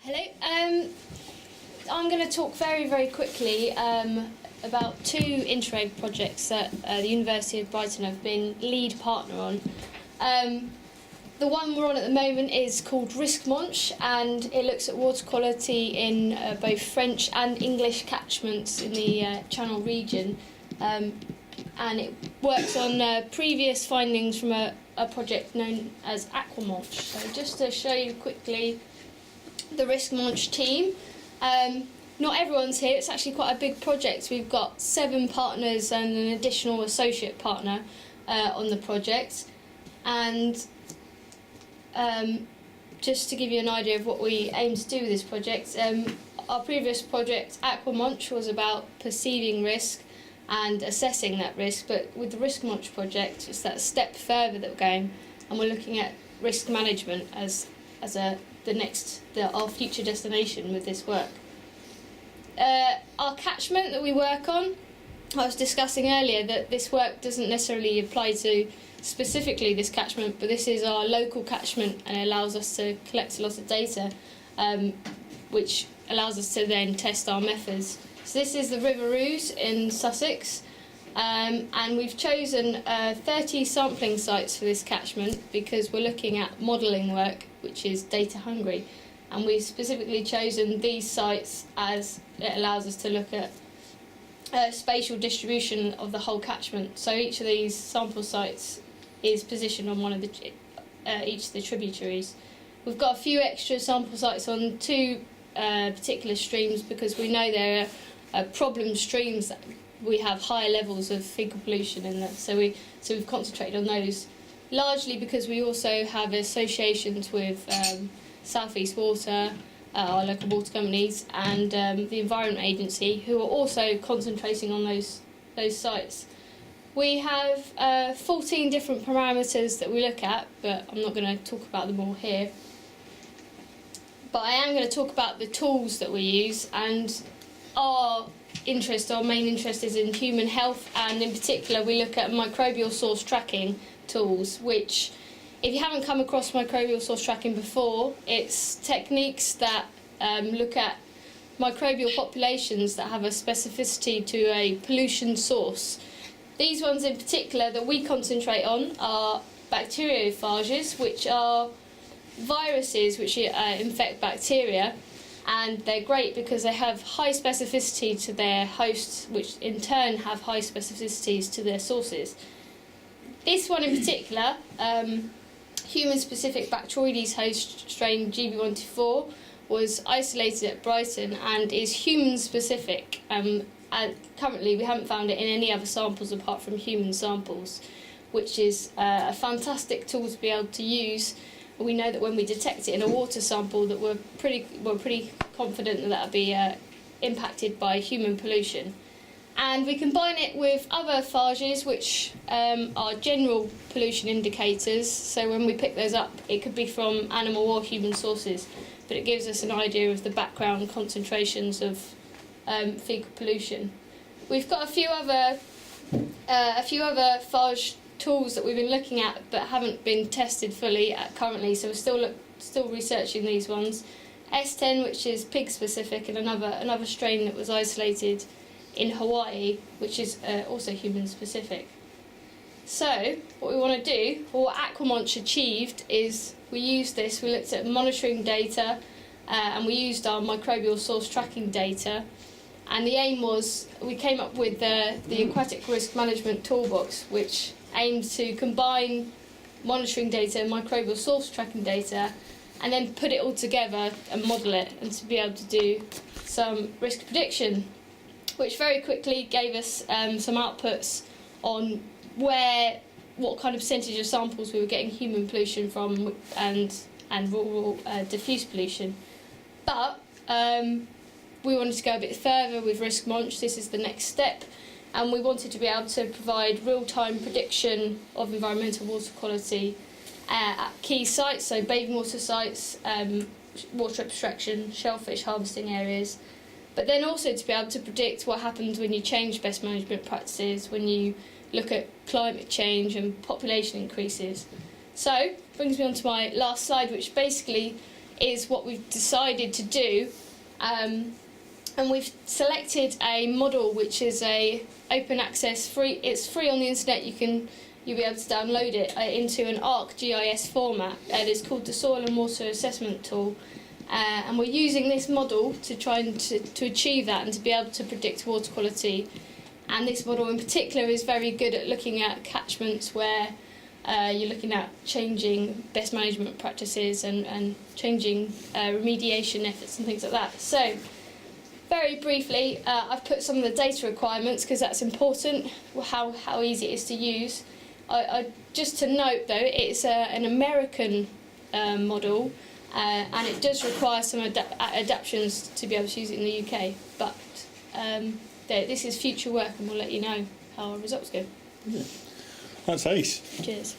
Hello. I'm going to talk very quickly about two Interreg projects that the University of Brighton have been lead partner on. The one we're on at the moment is called Risk-Monch, and it looks at water quality in both French and English catchments in the Channel region, and it works on previous findings from a project known as Aquamonch. So just to show you quickly the Risk-Monch team. Not everyone's here, it's actually quite a big project. We've got 7 partners and an additional associate partner on the project. And just to give you an idea of what we aim to do with this project, our previous project, Aquamonch, was about perceiving risk and assessing that risk, but with the Risk-Monch project, it's that step further that we're going, and we're looking at risk management as our future destination with this work. Our catchment that we work on, I was discussing earlier that this work doesn't necessarily apply to specifically this catchment, but this is our local catchment, and it allows us to collect a lot of data, which allows us to then test our methods. So this is the River Ouse in Sussex, and we've chosen 30 sampling sites for this catchment because we're looking at modelling work, which is data hungry, and we've specifically chosen these sites as it allows us to look at spatial distribution of the whole catchment. So each of these sample sites is positioned on one of each of the tributaries. We've got a few extra sample sites on 2 particular streams because we know there are problem streams that we have higher levels of fecal pollution in them. So we've concentrated on those, largely because we also have associations with South East Water, our local water companies, and the Environment Agency, who are also concentrating on those sites. We have 14 different parameters that we look at, but I'm not going to talk about them all here. But I am going to talk about the tools that we use, and our main interest is in human health, and in particular we look at microbial source tracking tools, which, if you haven't come across microbial source tracking before, it's techniques that look at microbial populations that have a specificity to a pollution source. These ones in particular that we concentrate on are bacteriophages, which are viruses which infect bacteria, and they're great because they have high specificity to their hosts, which in turn have high specificities to their sources. This one in particular, human-specific Bacteroides host strain GB124, was isolated at Brighton and is human-specific. Currently we haven't found it in any other samples apart from human samples, which is a fantastic tool to be able to use. We know that when we detect it in a water sample that we're pretty confident that that'll be impacted by human pollution. And we combine it with other phages which are general pollution indicators, so when we pick those up it could be from animal or human sources, but it gives us an idea of the background concentrations of fecal pollution. We've got a few other phage tools that we've been looking at but haven't been tested fully currently, so we're still researching these ones. S10, which is pig specific, and another strain that was isolated in Hawaii, which is also human specific. So what we want to do, or what Aquamonch achieved, is we looked at monitoring data, and we used our microbial source tracking data, and the aim was we came up with the aquatic risk management toolbox, which aims to combine monitoring data and microbial source tracking data and then put it all together and model it, and to be able to do some risk prediction, which very quickly gave us some outputs on what kind of percentage of samples we were getting human pollution from and rural diffuse pollution. But we wanted to go a bit further with Risk-Monch. This is the next step, and we wanted to be able to provide real-time prediction of environmental water quality at key sites, so bathing water sites, water abstraction, shellfish harvesting areas, but then also to be able to predict what happens when you change best management practices, when you look at climate change and population increases. So, brings me on to my last slide, which basically is what we've decided to do, and we've selected a model which is a open access free. It's free on the internet. You'll be able to download it into an ArcGIS format. It's called the Soil and Water Assessment Tool, and we're using this model to try and to achieve that and to be able to predict water quality. And this model in particular is very good at looking at catchments where you're looking at changing best management practices and changing remediation efforts and things like that. So, very briefly, I've put some of the data requirements because that's important, how easy it is to use. Just to note though, it's an American model, and it does require some adaptations to be able to use it in the UK. But this is future work, and we'll let you know how our results go. Yeah. That's ace. Cheers.